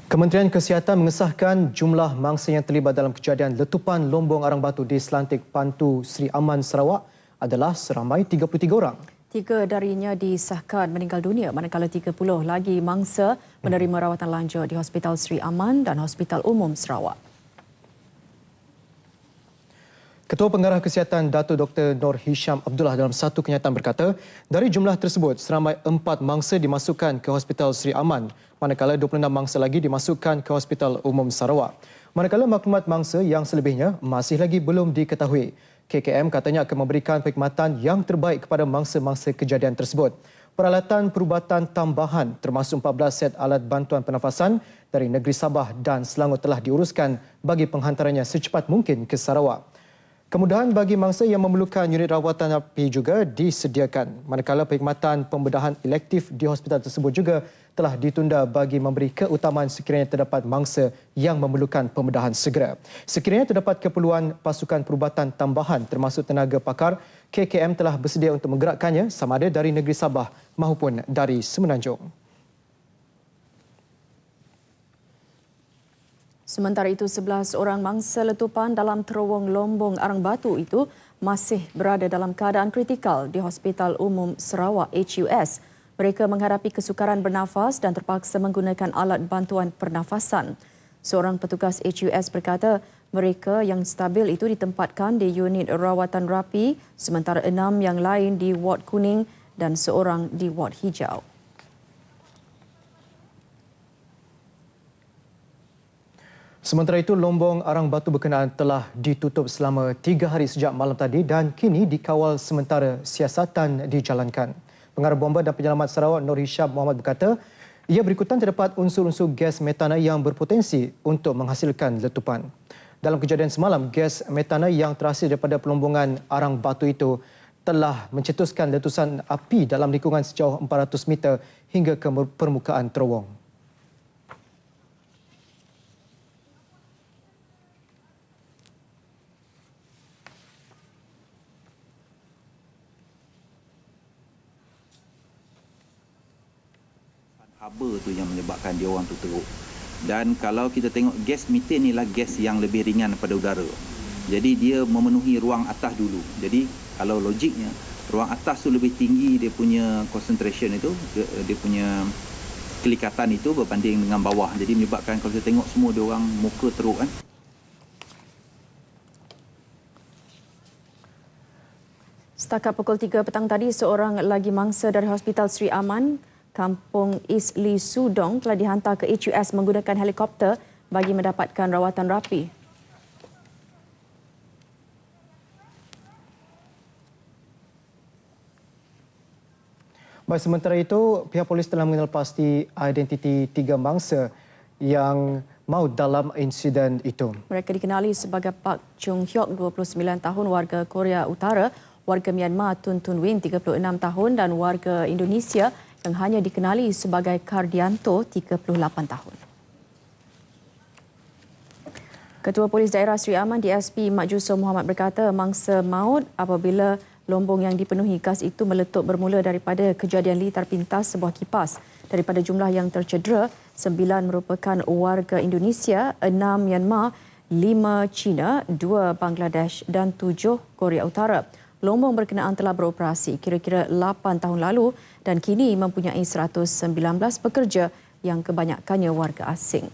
Kementerian Kesihatan mengesahkan jumlah mangsa yang terlibat dalam kejadian letupan lombong arang batu di Selantik Pantu Sri Aman, Sarawak adalah seramai 33 orang. 3 darinya disahkan meninggal dunia, manakala 30 lagi mangsa menerima rawatan lanjut di Hospital Sri Aman dan Hospital Umum Sarawak. Ketua Pengarah Kesihatan Dato' Dr. Nur Hisham Abdullah dalam satu kenyataan berkata, dari jumlah tersebut, seramai 4 mangsa dimasukkan ke Hospital Sri Aman, manakala 26 mangsa lagi dimasukkan ke Hospital Umum Sarawak. Manakala maklumat mangsa yang selebihnya masih lagi belum diketahui. KKM katanya akan memberikan perkhidmatan yang terbaik kepada mangsa-mangsa kejadian tersebut. Peralatan perubatan tambahan termasuk 14 set alat bantuan pernafasan dari negeri Sabah dan Selangor telah diuruskan bagi penghantarannya secepat mungkin ke Sarawak. Kemudahan bagi mangsa yang memerlukan unit rawatan api juga disediakan. Manakala perkhidmatan pembedahan elektif di hospital tersebut juga telah ditunda bagi memberi keutamaan sekiranya terdapat mangsa yang memerlukan pembedahan segera. Sekiranya terdapat keperluan pasukan perubatan tambahan termasuk tenaga pakar, KKM telah bersedia untuk menggerakkannya sama ada dari negeri Sabah maupun dari Semenanjung. Sementara itu, 11 orang mangsa letupan dalam terowong lombong arang batu itu masih berada dalam keadaan kritikal di Hospital Umum Sarawak HUS. Mereka menghadapi kesukaran bernafas dan terpaksa menggunakan alat bantuan pernafasan. Seorang petugas HUS berkata mereka yang stabil itu ditempatkan di unit rawatan rapi, sementara 6 yang lain di ward kuning dan seorang di ward hijau. Sementara itu, lombong arang batu berkenaan telah ditutup selama 3 hari sejak malam tadi dan kini dikawal sementara siasatan dijalankan. Pengarah Bomba dan Penyelamat Sarawak Nur Hisham Mohamad berkata, ia berikutan terdapat unsur-unsur gas metana yang berpotensi untuk menghasilkan letupan. Dalam kejadian semalam, gas metana yang terhasil daripada pelombongan arang batu itu telah mencetuskan letusan api dalam lingkungan sejauh 400 meter hingga ke permukaan terowong. Haba tu yang menyebabkan dia orang tu teruk. Dan kalau kita tengok gas metan ni lah gas yang lebih ringan pada udara. Jadi dia memenuhi ruang atas dulu. Jadi kalau logiknya ruang atas tu lebih tinggi dia punya concentration itu, dia punya kelikatan itu berbanding dengan bawah. Jadi menyebabkan kalau kita tengok semua dia orang muka teruk kan. Setakat pukul 3 petang tadi, seorang lagi mangsa dari Hospital Sri Aman, Kampung Isli Sudong telah dihantar ke HUS menggunakan helikopter bagi mendapatkan rawatan rapi. Baik, sementara itu, pihak polis telah mengenal pasti identiti 3 mangsa yang maut dalam insiden itu. Mereka dikenali sebagai Pak Chung Hyok, 29 tahun, warga Korea Utara, warga Myanmar Tun Tun Win, 36 tahun dan warga Indonesia yang hanya dikenali sebagai Kardianto, 38 tahun. Ketua Polis Daerah Sri Aman DSP Mak Jusuf Muhammad berkata mangsa maut apabila lombong yang dipenuhi gas itu meletup bermula daripada kejadian litar pintas sebuah kipas. Daripada jumlah yang tercedera, 9 merupakan warga Indonesia, 6 Myanmar, 5 China, 2 Bangladesh dan 7 Korea Utara. Lombong berkenaan telah beroperasi kira-kira 8 tahun lalu dan kini mempunyai 119 pekerja yang kebanyakannya warga asing.